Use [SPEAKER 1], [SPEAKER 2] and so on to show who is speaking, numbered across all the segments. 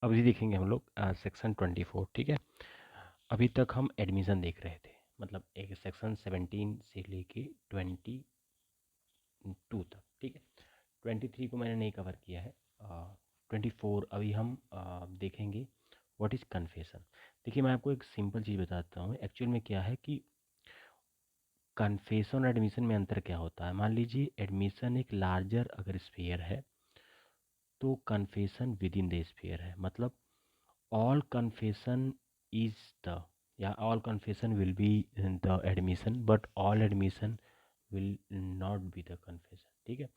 [SPEAKER 1] अभी देखेंगे हम लोग सेक्शन 24। ठीक है, अभी तक हम एडमिशन देख रहे थे, मतलब एक सेक्शन 17 से लेके 22 तक। ठीक है, 23 को मैंने नहीं कवर किया है। 24 अभी हम देखेंगे व्हाट इज़ कन्फेशन। देखिए, मैं आपको एक सिंपल चीज़ बताता हूँ। एक्चुअल में क्या है कि कन्फेशन और एडमिशन में अंतर क्या होता है। मान लीजिए एडमिशन एक लार्जर अगर स्फीयर है, तो confession with in the sphere है। मतलब all confession is the, yeah, all confession will be in the admission, but all admission will not be the confession। ठीक है,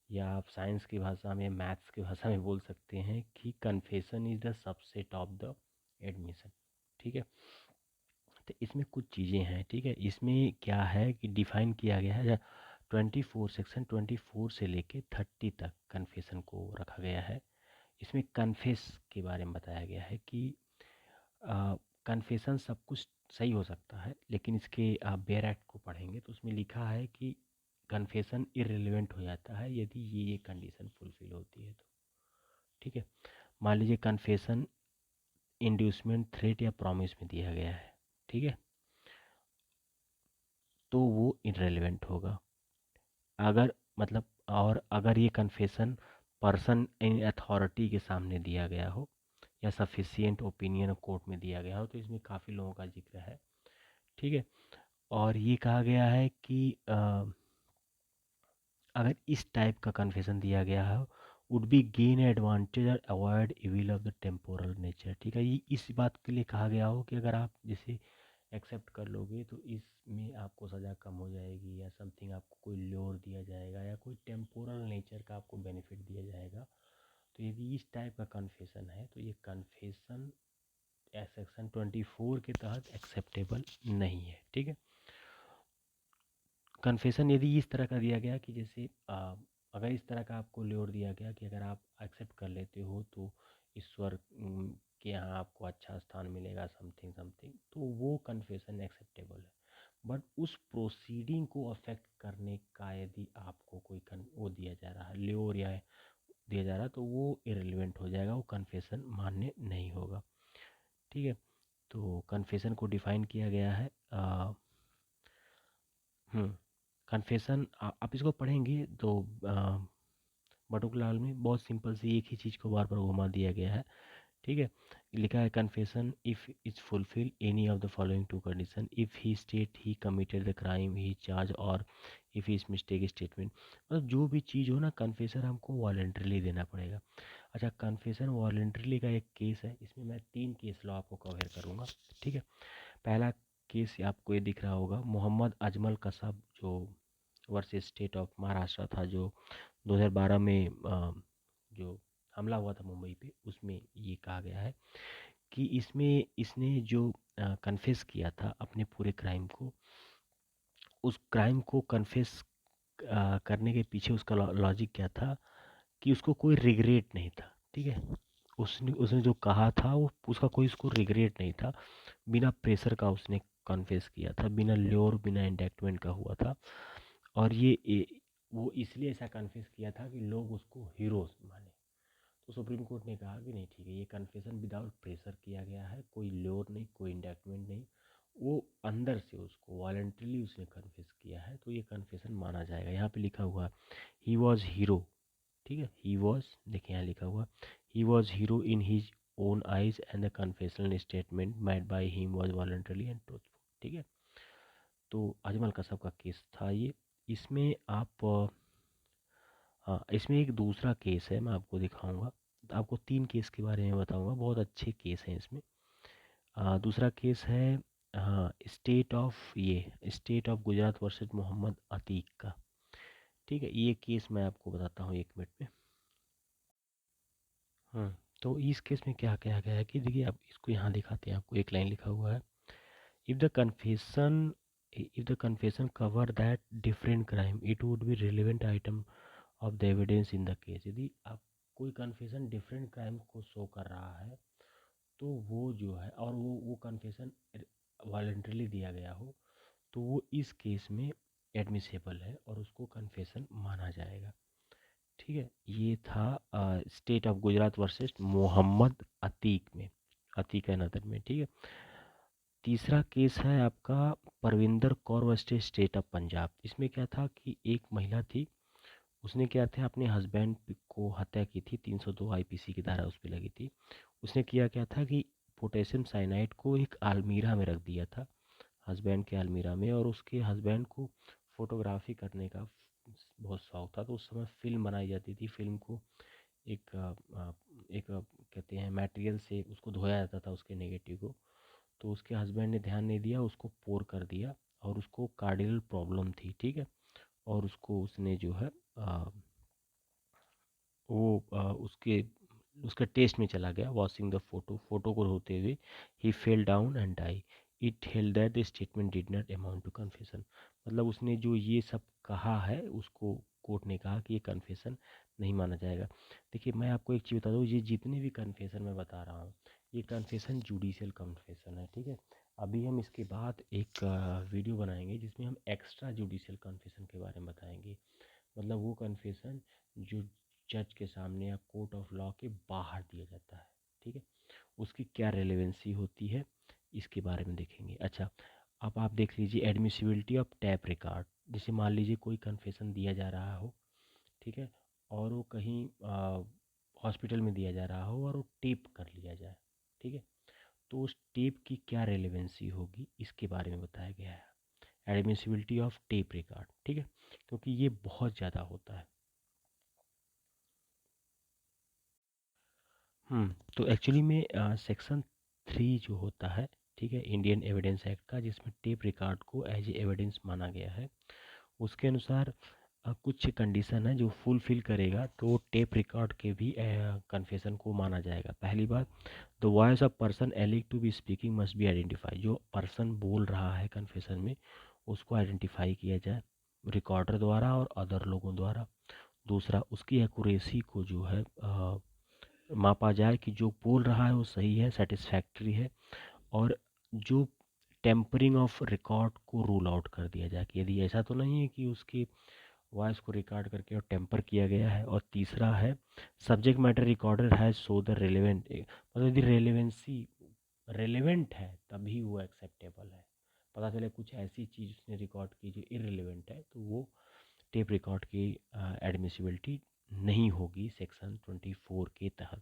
[SPEAKER 1] या आप साइंस की भाषा में, मैथ्स की भाषा में बोल सकते हैं कि confession is the subset of the admission. ठीक है, तो इसमें कुछ चीज़ें हैं। ठीक है, इसमें क्या है कि डिफाइन किया गया है 24, सेक्शन 24 से लेके 30 तक कन्फेशन को रखा गया है। इसमें कन्फेस के बारे में बताया गया है कि कन्फेशन सब कुछ सही हो सकता है, लेकिन इसके आप बेयर एक्ट को पढ़ेंगे तो उसमें लिखा है कि कन्फेशन इररिलेवेंट हो जाता है यदि ये कंडीशन फुलफिल होती है तो। ठीक है, मान लीजिए कन्फेशन इंड्यूसमेंट, थ्रेट या प्रॉमिस में दिया गया है। ठीक है, तो वो इररिलेवेंट होगा। अगर मतलब, और अगर ये कन्फेशन पर्सन इन अथॉरिटी के सामने दिया गया हो या सफिशिएंट ओपिनियन कोर्ट में दिया गया हो, तो इसमें काफ़ी लोगों का जिक्र है। ठीक है, और ये कहा गया है कि अगर इस टाइप का कन्फेशन दिया गया है, वुड बी गेन एडवांटेज और avoid evil of the temporal nature. ठीक है, ये इस बात के लिए कहा गया हो कि अगर आप जैसे एक्सेप्ट कर लोगे तो इसमें आपको सज़ा कम हो जाएगी, या समथिंग आपको कोई ल्योर दिया जाएगा, या कोई टेम्पोरल नेचर का आपको बेनिफिट दिया जाएगा। तो यदि इस टाइप का कन्फेशन है तो ये कन्फेशन सेक्शन 24 के तहत एक्सेप्टेबल नहीं है। ठीक है, कन्फेशन यदि इस तरह का दिया गया कि जैसे अगर इस तरह का आपको ल्योर दिया गया कि अगर आप एक्सेप्ट कर लेते हो तो ईश्वर के यहाँ आपको अच्छा स्थान मिलेगा, समथिंग समथिंग, तो वो कन्फेशन एक्सेप्टेबल है। बट उस प्रोसीडिंग को अफेक्ट करने का यदि आपको कोई वो दिया जा रहा है, ल्योर या दिया जा रहा है, तो वो इरेलीवेंट हो जाएगा, वो कन्फेशन मान्य नहीं होगा। ठीक है, तो कन्फेशन को डिफाइन किया गया है। कन्फेशन आप इसको पढ़ेंगे तो बटुकलाल में बहुत सिंपल सी एक ही चीज़ को बार बार घुमा दिया गया है। ठीक है, लिखा है confession if is fulfil any of the following two condition, if he state he committed the crime he charge, और if he is mistake statement. मतलब जो भी चीज़ हो ना, कन्फेशन हमको वॉलेंटरली देना पड़ेगा। अच्छा, कन्फेशन वॉलेंटरली का एक केस है, इसमें मैं 3 केस लॉ आपको कवर करूँगा। ठीक है, पहला केस आपको ये दिख रहा होगा, मोहम्मद अजमल कसब जो वर्सेस स्टेट ऑफ महाराष्ट्र था, जो 2012 में जो हमला हुआ था मुंबई पे, उसमें ये कहा गया है कि इसमें इसने जो कन्फेस किया था अपने पूरे क्राइम को, उस क्राइम को कन्फेस करने के पीछे उसका लॉजिक क्या था कि उसको कोई रिग्रेट नहीं था। ठीक है, उसने उसने जो कहा था वो उसका कोई उसको रिग्रेट नहीं था, बिना प्रेशर का उसने कन्फेस किया था, बिना ल्योर बिना इंडैक्टमेंट का हुआ था। और वो इसलिए ऐसा कन्फेस किया था कि लोग उसको हीरो माने। तो सुप्रीम कोर्ट ने कहा कि नहीं, ठीक है, ये कन्फेशन विदाउट प्रेशर किया गया है, कोई ल्योर नहीं, कोई इंडैक्टमेंट नहीं, वो अंदर से उसको वॉलंटरीली उसने कन्फेस किया है, तो ये कन्फेशन माना जाएगा। यहाँ पे लिखा हुआ ही वॉज हीरो। ठीक है, ही वॉज, देखिए यहाँ लिखा हुआ he was hero in his own eyes and the confessional statement made by him was voluntary and truthful. ठीक है, तो अजमल कसब का केस था ये। इसमें आप हाँ, इसमें एक दूसरा केस है, मैं आपको दिखाऊंगा। आपको 3 केस के बारे में बताऊंगा, बहुत अच्छे केस हैं इसमें। दूसरा केस है, हाँ, state of Gujarat versus Mohammad Atiq का। ठीक है, ये केस मैं आपको बताता हूँ 1 मिनट में। तो इस केस में क्या कहा गया है कि देखिए, आप इसको यहाँ दिखाते हैं, आपको एक लाइन लिखा हुआ है, if the confession cover that different crime it would be relevant item of the evidence in the case. यदि आप कोई कन्फेशन डिफरेंट क्राइम को शो कर रहा है, तो वो जो है, और वो कन्फेशन वॉलंटरीली दिया गया हो, तो वो इस केस में एडमिसेबल है और उसको कन्फेशन माना जाएगा। ठीक है, ये था state of Gujarat versus Mohammad Atiq and other में, ठीक है। तीसरा केस है आपका Parvinder Kaur versus state of Punjab. इसमें क्या था कि एक महिला थी, उसने क्या था अपने हस्बैंड को हत्या की थी, 302 आईपीसी की धारा उस पर लगी थी। उसने किया क्या था कि पोटेशियम साइनाइड को एक अलमीरा में रख दिया था, हस्बैंड के अलमीरा में, और उसके हस्बैंड को फोटोग्राफी करने का बहुत शौक था। तो उस समय फिल्म बनाई जाती थी, फिल्म को एक कहते हैं मटेरियल से उसको धोया जाता था, उसके नेगेटिव को। तो उसके हस्बैंड ने ध्यान नहीं दिया, उसको पोर कर दिया, और उसको कार्डियल प्रॉब्लम थी, ठीक है। और उसको उसने जो है वो उसके उसका टेस्ट में चला गया, वॉशिंग द फोटो को धोते हुए, he fell down and die. It held that the statement did not amount to confession. मतलब उसने जो ये सब कहा है, उसको कोर्ट ने कहा कि ये कन्फेशन नहीं माना जाएगा। देखिए मैं आपको एक चीज़ बता दूँ, ये जितने भी कन्फेशन मैं बता रहा हूँ, ये कन्फेशन जुडिशियल कन्फेशन है, ठीक है। अभी हम इसके बाद एक वीडियो बनाएंगे जिसमें हम एक्स्ट्रा जुडिशियल कन्फेशन के बारे में बताएंगे। मतलब वो कन्फेशन जो जज के सामने या कोर्ट ऑफ लॉ के बाहर दिया जाता है, ठीक है। उसकी क्या रेलेवेंसी होती है, इसके बारे में देखेंगे। अच्छा, अब आप देख लीजिए एडमिसिबिलिटी ऑफ टैप रिकॉर्ड। जैसे मान लीजिए कोई कन्फेशन दिया जा रहा हो, ठीक है, और वो कहीं हॉस्पिटल में दिया जा रहा हो और वो टेप कर लिया जाए, ठीक है। तो उस टेप की क्या रेलेवेंसी होगी, इसके बारे में बताया गया है, एडमिसिबिलिटी ऑफ टेप रिकॉर्ड, ठीक है, क्योंकि ये बहुत ज़्यादा होता है। तो एक्चुअली में सेक्शन 3 जो होता है, ठीक है, इंडियन एविडेंस एक्ट का, जिसमें टेप रिकॉर्ड को एज ए एविडेंस माना गया है, उसके अनुसार कुछ कंडीशन है जो फुलफिल करेगा तो टेप रिकॉर्ड के भी कन्फेशन को माना जाएगा। पहली बात, द वॉइस ऑफ पर्सन एलिग to be speaking must be identify. जो पर्सन बोल रहा है कन्फेशन में, उसको आइडेंटिफाई किया जाए रिकॉर्डर द्वारा और अदर लोगों द्वारा। दूसरा, उसकी एक्यूरेसी को जो है मापा जाए कि जो बोल रहा है वो सही है, सेटिस्फैक्ट्री है। और जो टेम्परिंग ऑफ रिकॉर्ड को रूल आउट कर दिया जाए कि यदि ऐसा तो नहीं है कि उसकी वॉइस को रिकॉर्ड करके और टेम्पर किया गया है। और तीसरा है, subject matter recorder has so the relevant, मतलब यदि रेलेवेंसी रेलेवेंट है तभी वो एक्सेप्टेबल है। पता चले कुछ ऐसी चीज़ उसने रिकॉर्ड की जो इरेलीवेंट है, तो वो टेप रिकॉर्ड की एडमिसिबिलिटी नहीं होगी सेक्शन 24 के तहत,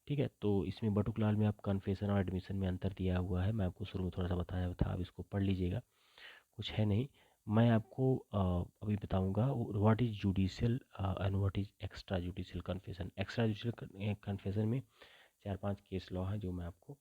[SPEAKER 1] ठीक है। तो इसमें बटुकलाल में आप कन्फेशन और एडमिशन में अंतर दिया हुआ है, मैं आपको शुरू में थोड़ा सा बताया था, आप इसको पढ़ लीजिएगा, कुछ है नहीं। मैं आपको अभी बताऊंगा what is judicial and what is extra judicial confession. Extra judicial confession में 4-5 केस लॉ है जो मैं आपको